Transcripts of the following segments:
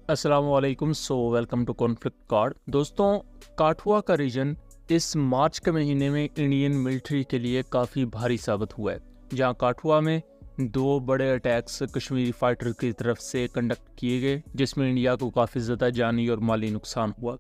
अस्सलामुअलैकुम। Welcome to conflict card. दोस्तों, काठुआ का रीजन इस मार्च के महीने में इंडियन मिलिट्री के लिए काफ़ी भारी साबित हुआ है, जहां काठुआ में दो बड़े अटैक्स कश्मीरी फाइटर की तरफ से कंडक्ट किए गए, जिसमें इंडिया को काफ़ी ज़्यादा जानी और माली नुकसान हुआ।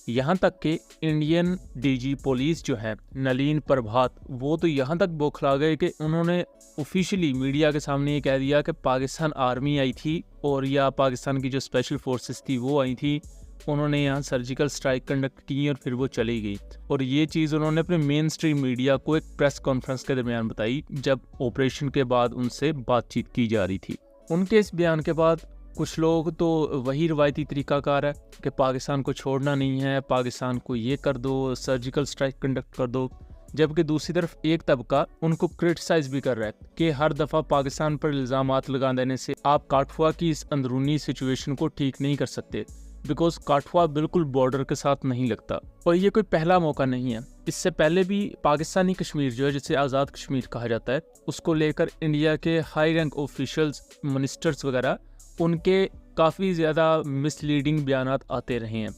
यहाँ तक कि इंडियन डीजी पुलिस जो है नलीन प्रभात, वो तो यहाँ तक बौखला गए कि उन्होंने ऑफिशियली मीडिया के सामने ये कह दिया कि पाकिस्तान आर्मी आई थी और या पाकिस्तान की जो स्पेशल फोर्सेस थी वो आई थी, उन्होंने यहाँ सर्जिकल स्ट्राइक कंडक्ट की और फिर वो चली गई। और ये चीज़ उन्होंने अपने मेन स्ट्रीम मीडिया को एक प्रेस कॉन्फ्रेंस के दरमियान बताई, जब ऑपरेशन के बाद उनसे बातचीत की जा रही थी। उनके इस बयान के बाद कुछ लोग तो वही रवायती तरीकाकार है कि पाकिस्तान को छोड़ना नहीं है, पाकिस्तान को ये कर दो, सर्जिकल स्ट्राइक कंडक्ट कर दो, जबकि दूसरी तरफ एक तबका उनको क्रिटिसाइज भी कर रहा है कि हर दफ़ा पाकिस्तान पर इल्ज़ामात लगा देने से आप काठुआ की इस अंदरूनी सिचुएशन को ठीक नहीं कर सकते, बिकॉज काठुआ बिल्कुल बॉर्डर के साथ नहीं लगता। और ये कोई पहला मौका नहीं है, इससे पहले भी पाकिस्तानी कश्मीर जो है, जिसे आज़ाद कश्मीर कहा जाता है, उसको लेकर इंडिया के हाई रैंक ऑफिशियल्स, मिनिस्टर्स वगैरह, उनके काफ़ी ज़्यादा मिसलीडिंग बयानात आते रहे हैं।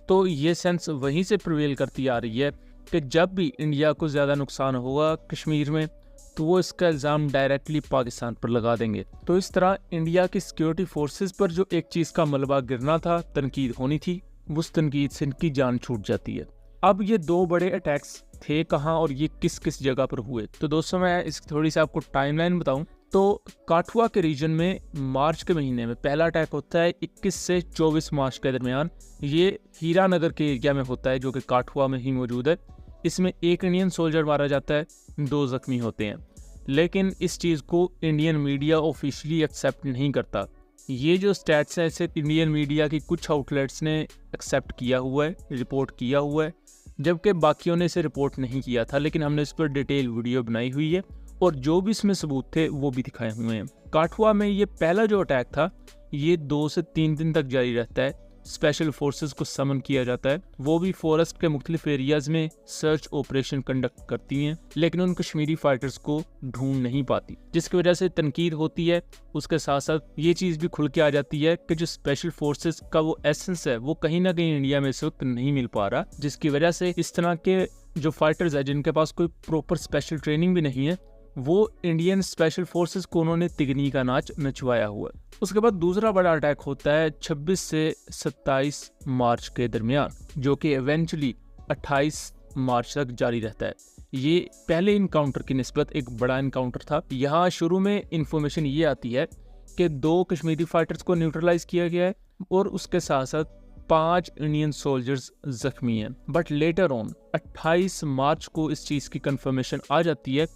तो ये सेंस वहीं से प्रिवेल करती आ रही है कि जब भी इंडिया को ज़्यादा नुकसान होगा कश्मीर में, तो वो इसका इल्ज़ाम डायरेक्टली पाकिस्तान पर लगा देंगे। तो इस तरह इंडिया की सिक्योरिटी फोर्सेस पर जो एक चीज़ का मलबा गिरना था, तनकीद होनी थी, उस तनकीद से इनकी जान छूट जाती है। अब ये दो बड़े अटैक्स थे कहाँ और ये किस किस जगह पर हुए, तो दोस्तों मैं इसकी थोड़ी सी आपको टाइमलाइन बताऊं तो काठुआ के रीजन में मार्च के महीने में पहला अटैक होता है 21 से 24 मार्च के दरमियान। ये हीरानगर के एरिया में होता है, जो कि काठुआ में ही मौजूद है। इसमें एक इंडियन सोल्जर मारा जाता है, 2 जख्मी होते हैं, लेकिन इस चीज़ को इंडियन मीडिया ऑफिशियली एक्सेप्ट नहीं करता। ये जो स्टैट्स हैं, इसे इंडियन मीडिया की कुछ आउटलेट्स ने एक्सेप्ट किया हुआ है, रिपोर्ट किया हुआ है, जबकि बाकियों ने इसे रिपोर्ट नहीं किया था। लेकिन हमने इस पर डिटेल वीडियो बनाई हुई है और जो भी इसमें सबूत थे वो भी दिखाए हुए हैं। काठुआ में ये पहला जो अटैक था, ये 2 से 3 दिन तक जारी रहता है। स्पेशल फोर्सेस को समन किया जाता है, वो भी फॉरेस्ट के मुख्तलिफ एरियाज में सर्च ऑपरेशन कंडक्ट करती हैं, लेकिन उन कश्मीरी फाइटर्स को ढूंढ नहीं पाती, जिसकी वजह से तनकीद होती है। उसके साथ साथ ये चीज़ भी खुल के आ जाती है कि जो स्पेशल फोर्सेस का वो एसेंस है, वो कहीं ना कहीं इंडिया में इस वक्त नहीं मिल पा रहा, जिसकी वजह से इस तरह के जो फाइटर्स है, जिनके पास कोई प्रॉपर स्पेशल ट्रेनिंग भी नहीं है, वो इंडियन स्पेशल फोर्सेस को उन्होंने तिगनी का नाच नचवाया हुआ है। उसके बाद दूसरा बड़ा अटैक होता है 26 से 27 मार्च के दरमियान, जो कि इवेंचुअली 28 मार्च तक जारी रहता है। ये पहले इनकाउंटर की निस्बत एक बड़ा इनकाउंटर था। यहाँ शुरू में इंफॉर्मेशन ये आती है कि 2 कश्मीरी फाइटर्स को न्यूट्रलाइज किया गया है और उसके साथ साथ 5 इंडियन सोल्जर्स जख्मी हैं। बट लेटर ऑन 28 मार्च को इस चीज़ की कंफर्मेशन आ जाती है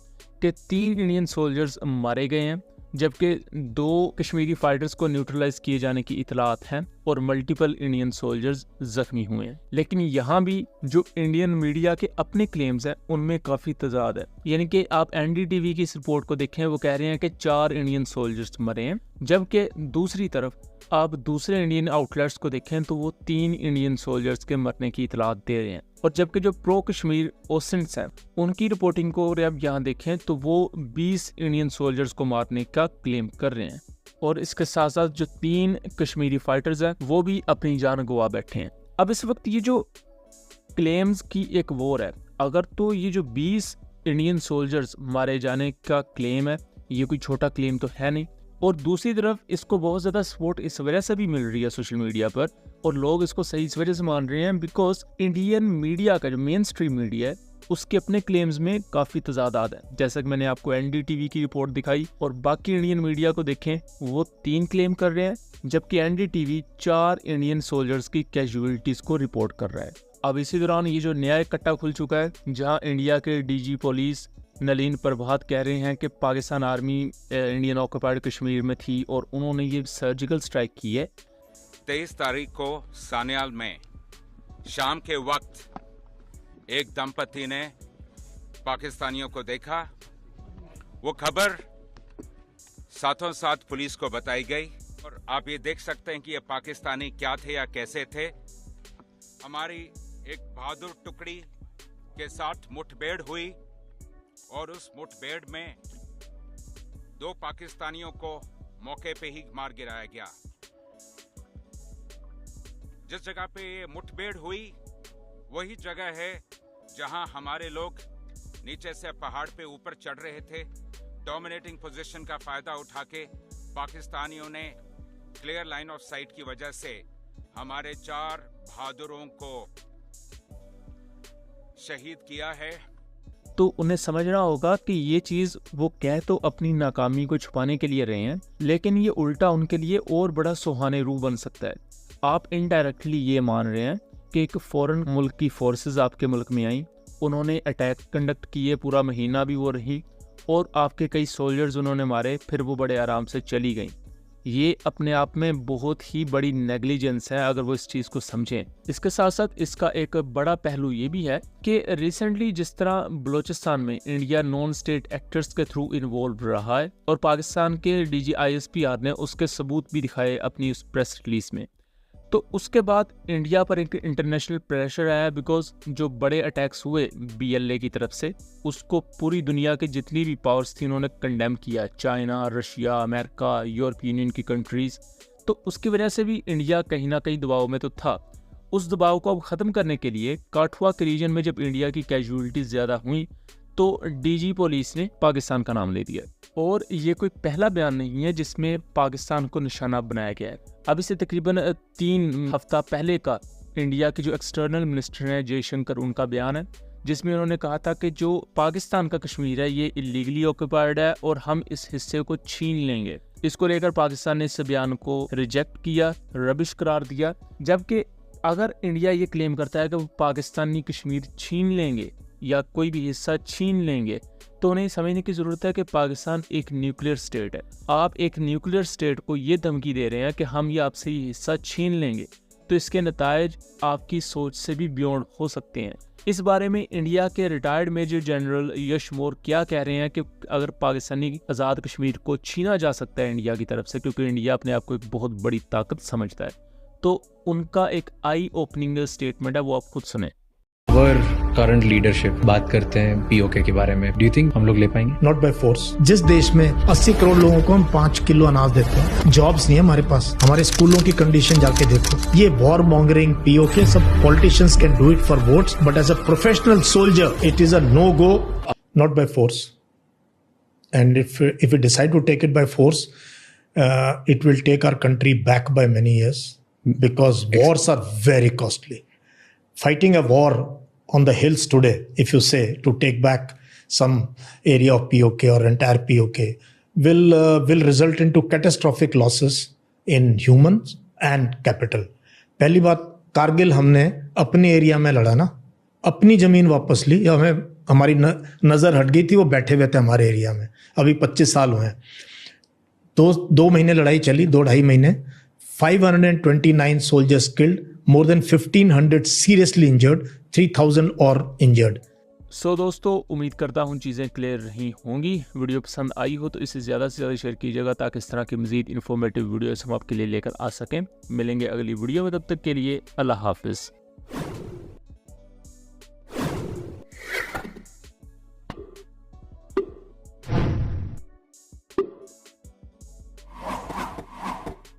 कि 3 इंडियन सोल्जर्स मारे गए हैं, जबकि 2 कश्मीरी फाइटर्स को न्यूट्रलाइज किए जाने की इतलात हैं और मल्टीपल इंडियन सोल्जर्स जख्मी हुए हैं। लेकिन यहाँ भी जो इंडियन मीडिया के अपने क्लेम्स हैं, उनमें काफ़ी तजाद है। यानी कि आप एनडीटीवी की इस रिपोर्ट को देखें, वो कह रहे हैं कि 4 इंडियन सोल्जर्स मरे हैं, जबकि दूसरी तरफ आप दूसरे इंडियन आउटलेट्स को देखें तो वो 3 इंडियन सोल्जर्स के मरने की इतलात दे रहे हैं। और जबकि जो प्रो कश्मीर ओसेंट्स हैं, उनकी रिपोर्टिंग को आप यहाँ देखें तो वो 20 इंडियन सोल्जर्स को मारने का क्लेम कर रहे हैं। और इसके साथ साथ जो 3 कश्मीरी फाइटर्स हैं, वो भी अपनी जान गवा बैठे हैं। अब इस वक्त ये जो क्लेम्स की एक वॉर है, अगर तो ये जो 20 इंडियन सोल्जर्स मारे जाने का क्लेम है, ये कोई छोटा क्लेम तो है नहीं। और दूसरी तरफ इसको बहुत ज़्यादा सपोर्ट इस वजह से भी मिल रही है सोशल मीडिया पर, और लोग इसको सही इस वजह से मान रहे हैं बिकॉज इंडियन मीडिया का जो मेन स्ट्रीम मीडिया है, उसके अपने क्लेम्स में काफ़ी तजादात है। जैसा कि मैंने आपको एनडीटीवी की रिपोर्ट दिखाई, और बाकी इंडियन मीडिया को देखें, वो 3 क्लेम कर रहे हैं, जबकि एनडीटीवी 4 इंडियन सोल्जर्स की कैजुअलिटीज़ को रिपोर्ट कर रहा है। अब इसी दौरान ये जो नया कट्टा खुल चुका है, जहाँ इंडिया के डीजी पुलिस नलीन प्रभात कह रहे हैं कि Pakistan army Indian occupied Kashmir में थी और उन्होंने ये सर्जिकल स्ट्राइक की है। 23 तारीख को सान्याल में शाम के वक्त एक दंपति ने पाकिस्तानियों को देखा। वो खबर साथों साथ पुलिस को बताई गई और आप ये देख सकते हैं कि ये पाकिस्तानी क्या थे या कैसे थे। हमारी एक बहादुर टुकड़ी के साथ मुठभेड़ हुई और उस मुठभेड़ में 2 पाकिस्तानियों को मौके पे ही मार गिराया गया। जिस जगह पे ये मुठभेड़ हुई वही जगह है जहां हमारे लोग नीचे से पहाड़ पे ऊपर चढ़ रहे थे। डोमिनेटिंग पोजीशन का फायदा उठा के पाकिस्तानियों ने क्लियर लाइन ऑफ साइट की वजह से हमारे 4 बहादुरों को शहीद किया है। तो उन्हें समझना होगा कि ये चीज़ वो कह तो अपनी नाकामी को छुपाने के लिए रहे हैं, लेकिन ये उल्टा उनके लिए और बड़ा सुहाने रूह बन सकता है। आप इनडायरेक्टली ये मान रहे हैं कि एक फॉरेन मुल्क की फोर्सेस आपके मुल्क में आई, उन्होंने अटैक कंडक्ट किए, पूरा महीना भी वो रही और आपके कई सोल्जर्स उन्होंने मारे, फिर वो बड़े आराम से चली गई। ये अपने आप में बहुत ही बड़ी नेग्लिजेंस है अगर वो इस चीज़ को समझें। इसके साथ साथ इसका एक बड़ा पहलू ये भी है कि रिसेंटली जिस तरह बलूचिस्तान में इंडिया नॉन स्टेट एक्टर्स के थ्रू इन्वॉल्व रहा है और पाकिस्तान के DG ISPR ने उसके सबूत भी दिखाए अपनी उस प्रेस रिलीज में, तो उसके बाद इंडिया पर एक इंटरनेशनल प्रेशर आया, बिकॉज जो बड़े अटैक्स हुए BLA की तरफ से उसको पूरी दुनिया की जितनी भी पावर्स थी उन्होंने कंडेम किया, China, Russia, America, European union की कंट्रीज। तो उसकी वजह से भी इंडिया कहीं ना कहीं दबाव में तो था। उस दबाव को अब ख़त्म करने के लिए काठुआ के रीजन में जब इंडिया की कैजुअलिटीज ज़्यादा हुई तो DG पुलिस ने पाकिस्तान का नाम ले दिया। और ये कोई पहला बयान नहीं है जिसमें पाकिस्तान को निशाना बनाया गया है। अब इसे तकरीबन 3 हफ्ता पहले का इंडिया के जो एक्सटर्नल मिनिस्टर हैं जयशंकर, उनका बयान है जिसमें उन्होंने कहा था कि जो पाकिस्तान का कश्मीर है ये इलीगली ऑक्यूपाइड है और हम इस हिस्से को छीन लेंगे। इसको लेकर पाकिस्तान ने इस बयान को रिजेक्ट किया, रबिश करार दिया। जबकि अगर इंडिया ये क्लेम करता है कि वो पाकिस्तानी कश्मीर छीन लेंगे या कोई भी हिस्सा छीन लेंगे, तो उन्हें समझने की ज़रूरत है कि पाकिस्तान एक न्यूक्लियर स्टेट है। आप एक न्यूक्लियर स्टेट को ये धमकी दे रहे हैं कि हम ये आपसे ये हिस्सा छीन लेंगे, तो इसके नतायज आपकी सोच से भी बियॉन्ड हो सकते हैं। इस बारे में इंडिया के रिटायर्ड मेजर जनरल यश मोर क्या कह रहे हैं कि अगर पाकिस्तानी आज़ाद कश्मीर को छीना जा सकता है इंडिया की तरफ से, क्योंकि इंडिया अपने आप को एक बहुत बड़ी ताकत समझता है, तो उनका एक आई ओपनिंग स्टेटमेंट है, वो आप खुद सुने। करंट लीडरशिप बात करते हैं POK के बारे में, डू यू थिंक हम लोग ले पाएंगे? Not by force. जिस देश में 80 करोड़ लोगों को हम 5 किलो अनाज देते हैं, जॉब्स नहीं है हमारे पास, हमारे स्कूलों की कंडीशन जाके देखो। ये वॉर मॉन्गरिंग POK सब politicians can do it for votes, but as a professional soldier it is a no go, not by force. And if we decide to take it by force, it will take our country back by many years because wars are very costly. Fighting a war on the hills today, if you say to take back some area of POK or entire POK, will result into catastrophic losses in humans and capital. पहली बात, कारगिल हमने अपने area में लड़ा ना, अपनी जमीन वापस ली, या हमें हमारी नजर हट गई थी, वो बैठे हुए थे हमारे एरिया में। अभी 25 साल हुए हैं, 2 महीने लड़ाई चली, 2-2.5 महीने, 529 soldiers killed, more than 1500 seriously injured, 3000 और injured. सो दोस्तों, उम्मीद करता हूँ चीज़ें क्लियर रही होंगी। वीडियो पसंद आई हो तो इसे ज़्यादा से ज़्यादा शेयर कीजिएगा ताकि इस तरह की मज़ीद इन्फॉर्मेटिव वीडियोस हम आपके लिए लेकर आ सकें। मिलेंगे अगली वीडियो में, तब तक के लिए अल्लाह हाफिज़।